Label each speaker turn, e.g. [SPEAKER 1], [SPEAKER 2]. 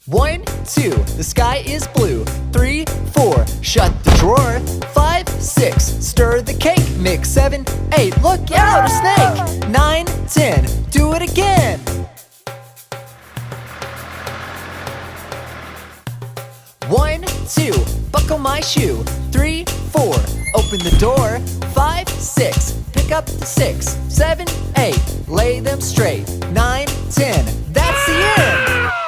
[SPEAKER 1] 1, 2, the sky is blue. 3, 4, shut the drawer. 5, 6, stir the cake mix. 7, 8, look out, a snake. 9, 10, do it again. 1, 2, buckle my shoe. 3, 4, open the door. 5, 6, pick up the 6. 7, 8, lay them straight. 9, 10, that's the end.